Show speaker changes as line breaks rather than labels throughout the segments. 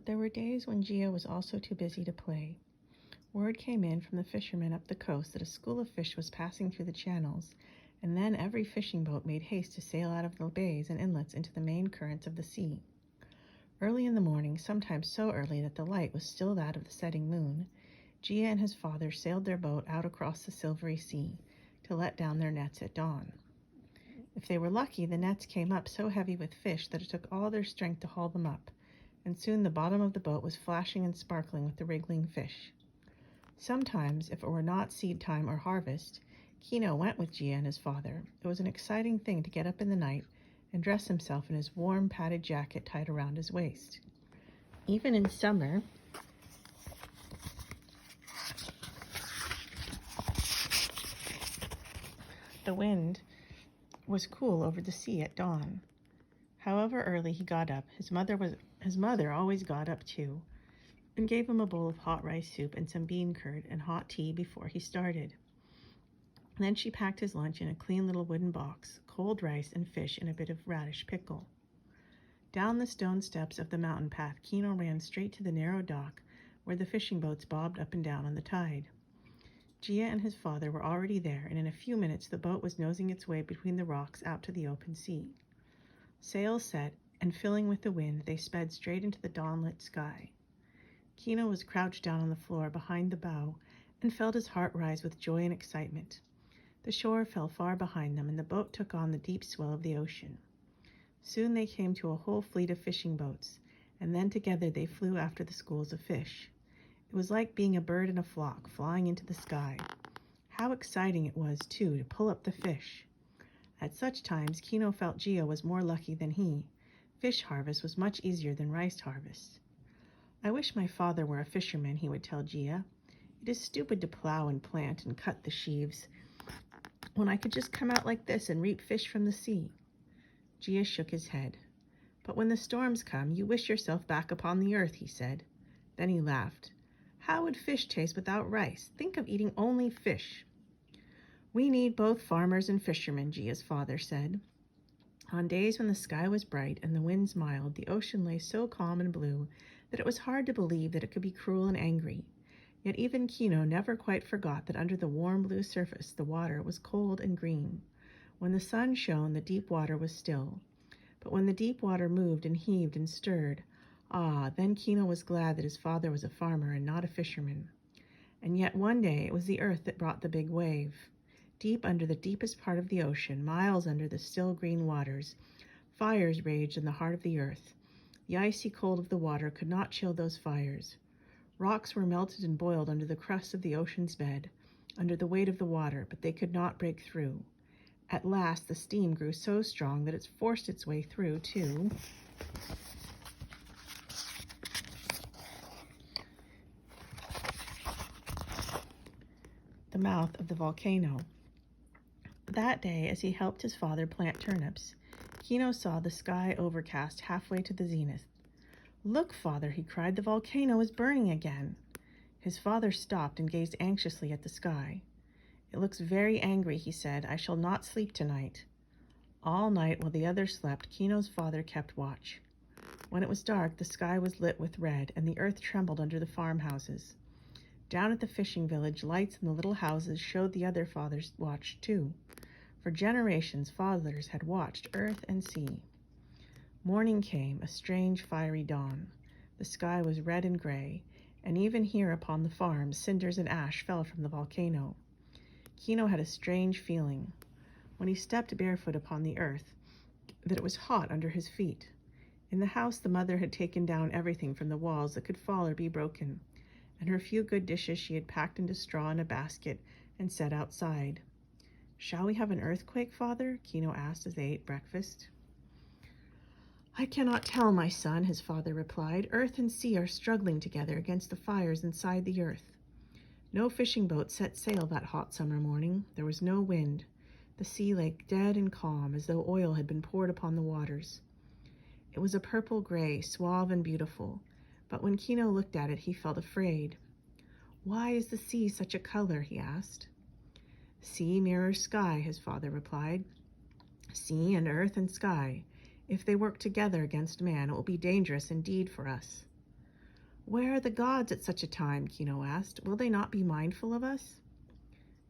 But there were days when Gia was also too busy to play. Word came in from the fishermen up the coast that a school of fish was passing through the channels, and then every fishing boat made haste to sail out of the bays and inlets into the main currents of the sea. Early in the morning, sometimes so early that the light was still that of the setting moon, Gia and his father sailed their boat out across the silvery sea to let down their nets at dawn. If they were lucky, the nets came up so heavy with fish that it took all their strength to haul them up, and soon the bottom of the boat was flashing and sparkling with the wriggling fish. Sometimes, if it were not seed time or harvest, Kino went with Gia and his father. It was an exciting thing to get up in the night and dress himself in his warm padded jacket tied around his waist. Even in summer, the wind was cool over the sea at dawn. However early he got up, his mother always got up too, and gave him a bowl of hot rice soup and some bean curd and hot tea before he started. Then she packed his lunch in a clean little wooden box, cold rice and fish and a bit of radish pickle. Down the stone steps of the mountain path, Kino ran straight to the narrow dock where the fishing boats bobbed up and down on the tide. Gia and his father were already there, and in a few minutes the boat was nosing its way between the rocks out to the open sea. Sails set, and filling with the wind, they sped straight into the dawn-lit sky. Kino was crouched down on the floor behind the bow and felt his heart rise with joy and excitement. The shore fell far behind them, and the boat took on the deep swell of the ocean. Soon they came to a whole fleet of fishing boats, and then together they flew after the schools of fish. It was like being a bird in a flock, flying into the sky. How exciting it was, too, to pull up the fish. At such times, Kino felt Gia was more lucky than he. Fish harvest was much easier than rice harvest. "I wish my father were a fisherman," he would tell Gia. "It is stupid to plow and plant and cut the sheaves, when I could just come out like this and reap fish from the sea." Gia shook his head. "But when the storms come, you wish yourself back upon the earth," he said. Then he laughed. "How would fish taste without rice? Think of eating only fish." "We need both farmers and fishermen," Gia's father said. On days when the sky was bright and the winds mild, the ocean lay so calm and blue that it was hard to believe that it could be cruel and angry. Yet even Kino never quite forgot that under the warm blue surface the water was cold and green. When the sun shone, the deep water was still. But when the deep water moved and heaved and stirred, then Kino was glad that his father was a farmer and not a fisherman. And yet one day it was the earth that brought the big wave. Deep under the deepest part of the ocean, miles under the still green waters, fires raged in the heart of the earth. The icy cold of the water could not chill those fires. Rocks were melted and boiled under the crust of the ocean's bed, under the weight of the water, but they could not break through. At last the steam grew so strong that it forced its way through to the mouth of the volcano. That day, as he helped his father plant turnips, Kino saw the sky overcast halfway to the zenith. "Look, father," he cried, "the volcano is burning again." His father stopped and gazed anxiously at the sky. "It looks very angry," he said. "I shall not sleep tonight." All night, while the others slept, Kino's father kept watch. When it was dark, the sky was lit with red, and the earth trembled under the farmhouses. Down at the fishing village, lights in the little houses showed the other fathers watched too. For generations, fathers had watched earth and sea. Morning came, a strange fiery dawn. The sky was red and gray, and even here upon the farm, cinders and ash fell from the volcano. Kino had a strange feeling, when he stepped barefoot upon the earth, that it was hot under his feet. In the house, the mother had taken down everything from the walls that could fall or be broken, and her few good dishes she had packed into straw in a basket and set outside. "Shall we have an earthquake, father?" Kino asked as they ate breakfast. "I cannot tell, my son," his father replied. "Earth and sea are struggling together against the fires inside the earth." No fishing boat set sail that hot summer morning. There was no wind. The sea lay dead and calm, as though oil had been poured upon the waters. It was a purple gray, suave and beautiful, but when Kino looked at it, he felt afraid. "Why is the sea such a color?" he asked. "Sea mirrors sky," his father replied. "Sea and earth and sky. If they work together against man, it will be dangerous indeed for us." Where are the gods at such a time? Kino asked. Will they not be mindful of us?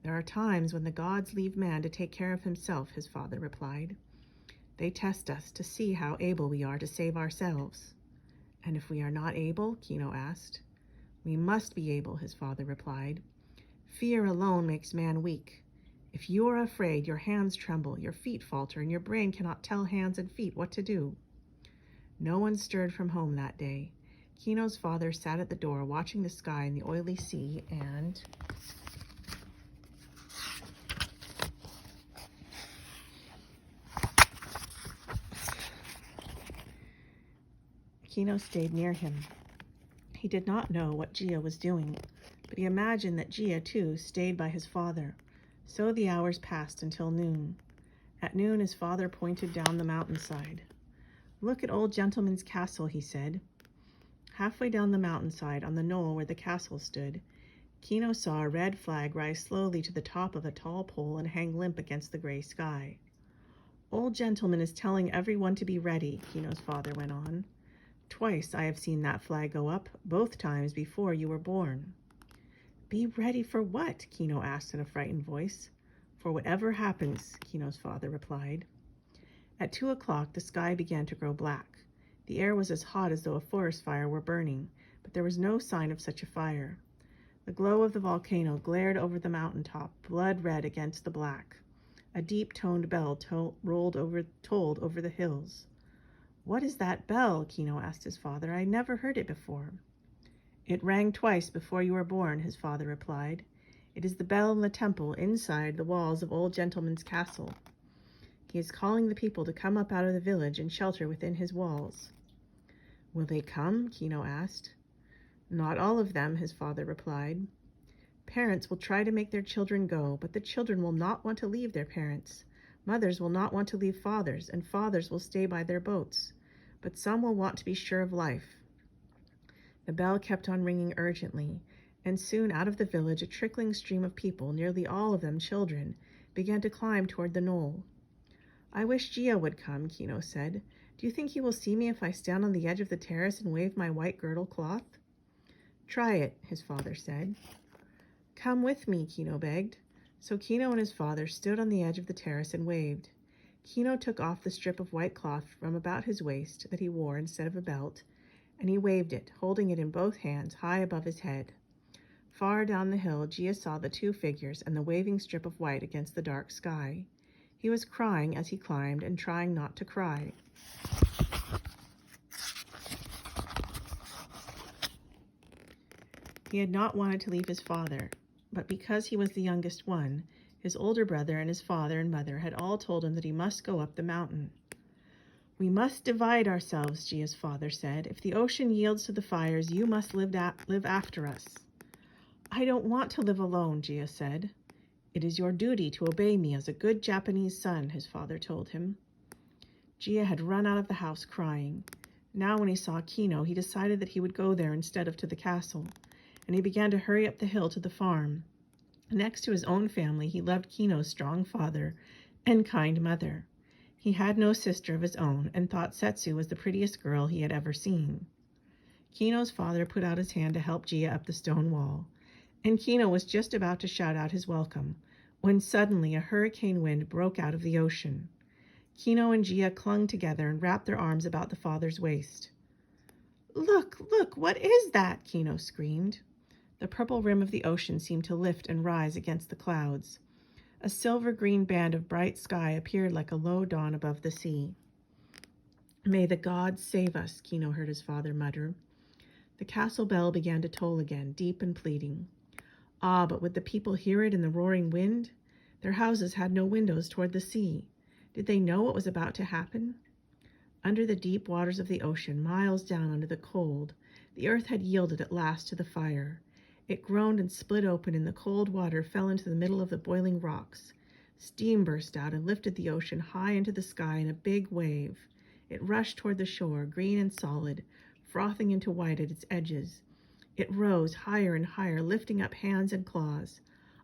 There are times when the gods leave man to take care of himself, his father replied. They test us to see how able we are to save ourselves. And if we are not able? Kino asked. We must be able, his father replied. Fear alone makes man weak. If you are afraid, your hands tremble, your feet falter, and your brain cannot tell hands and feet what to do. No one stirred from home that day. Kino's father sat at the door watching the sky and the oily sea, and Kino stayed near him. He did not know what Gia was doing, but he imagined that Gia, too, stayed by his father. So the hours passed until noon. At noon, his father pointed down the mountainside. Look at Old Gentleman's castle, he said. Halfway down the mountainside, on the knoll where the castle stood, Kino saw a red flag rise slowly to the top of a tall pole and hang limp against the gray sky. Old Gentleman is telling everyone to be ready, Kino's father went on. Twice I have seen that flag go up, both times before you were born. Be ready for what? Kino asked in a frightened voice. For whatever happens, Kino's father replied. At 2 o'clock, the sky began to grow black. The air was as hot as though a forest fire were burning, but there was no sign of such a fire. The glow of the volcano glared over the mountaintop, blood red against the black. A deep-toned bell told over the hills. What is that bell? Kino asked his father. I never heard it before. It rang twice before you were born, his father replied. It is the bell in the temple inside the walls of Old Gentleman's castle. He is calling the people to come up out of the village and shelter within his walls. Will they come? Kino asked. Not all of them, his father replied. Parents will try to make their children go, but the children will not want to leave their parents. Mothers will not want to leave fathers, and fathers will stay by their boats. But some will want to be sure of life. The bell kept on ringing urgently, and soon out of the village a trickling stream of people, nearly all of them children, began to climb toward the knoll. I wish Gia would come, Kino said. Do you think he will see me if I stand on the edge of the terrace and wave my white girdle cloth? Try it, his father said. Come with me, Kino begged. So Kino and his father stood on the edge of the terrace and waved. Kino took off the strip of white cloth from about his waist that he wore instead of a belt, and he waved it, holding it in both hands high above his head. Far down the hill, Gia saw the two figures and the waving strip of white against the dark sky. He was crying as he climbed and trying not to cry. He had not wanted to leave his father, but because he was the youngest one, his older brother and his father and mother had all told him that he must go up the mountain. We must divide ourselves, Gia's father said. If the ocean yields to the fires, you must live after us. I don't want to live alone, Gia said. It is your duty to obey me as a good Japanese son, his father told him. Gia had run out of the house crying. Now when he saw Kino, he decided that he would go there instead of to the castle, and he began to hurry up the hill to the farm. Next to his own family, he loved Kino's strong father and kind mother. He had no sister of his own and thought Setsu was the prettiest girl he had ever seen. Kino's father put out his hand to help Gia up the stone wall, and Kino was just about to shout out his welcome when suddenly a hurricane wind broke out of the ocean. Kino and Gia clung together and wrapped their arms about the father's waist. Look, what is that? Kino screamed. The purple rim of the ocean seemed to lift and rise against the clouds. A silver-green band of bright sky appeared like a low dawn above the sea. May the gods save us, Kino heard his father mutter. The castle bell began to toll again, deep and pleading. Ah, but would the people hear it in the roaring wind? Their houses had no windows toward the sea. Did they know what was about to happen? Under the deep waters of the ocean, miles down under the cold, the earth had yielded at last to the fire. It groaned and split open, and the cold water fell into the middle of the boiling rocks. Steam burst out and lifted the ocean high into the sky in a big wave. It rushed toward the shore, green and solid, frothing into white at its edges. It rose higher and higher, lifting up hands and claws.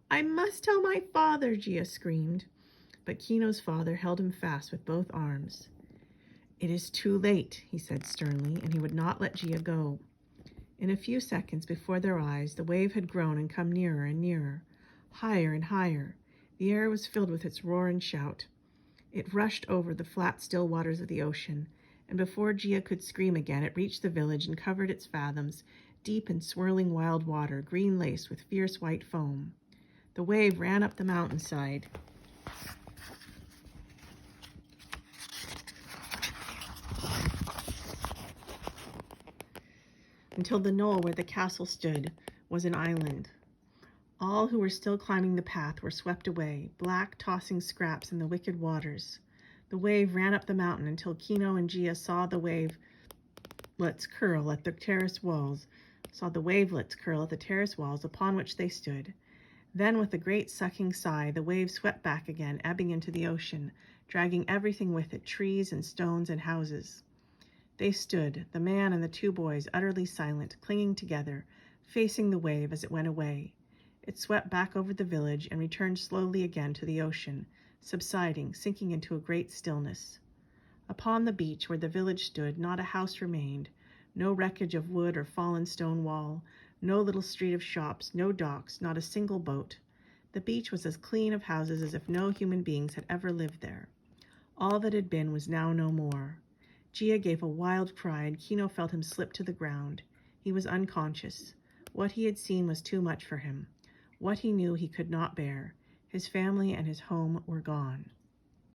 I must tell my father, Gia screamed. But Kino's father held him fast with both arms. It is too late, he said sternly, and he would not let Gia go. In a few seconds before their eyes, the wave had grown and come nearer and nearer, higher and higher. The air was filled with its roar and shout. It rushed over the flat, still waters of the ocean, and before Gia could scream again, it reached the village and covered its fathoms, deep in swirling wild water, green laced with fierce white foam. The wave ran up the mountainside, until the knoll where the castle stood was an island. All who were still climbing the path were swept away, black, tossing scraps in the wicked waters. The wave ran up the mountain until Kino and Gia saw the wavelets curl at the terrace walls, upon which they stood. Then, with a great sucking sigh, the wave swept back again, ebbing into the ocean, dragging everything with it, trees and stones and houses. They stood, the man and the two boys, utterly silent, clinging together, facing the wave as it went away. It swept back over the village and returned slowly again to the ocean, subsiding, sinking into a great stillness. Upon the beach where the village stood, not a house remained, no wreckage of wood or fallen stone wall, no little street of shops, no docks, not a single boat. The beach was as clean of houses as if no human beings had ever lived there. All that had been was now no more. Gia gave a wild cry, and Kino felt him slip to the ground. He was unconscious. What he had seen was too much for him. What he knew he could not bear. His family and his home were gone.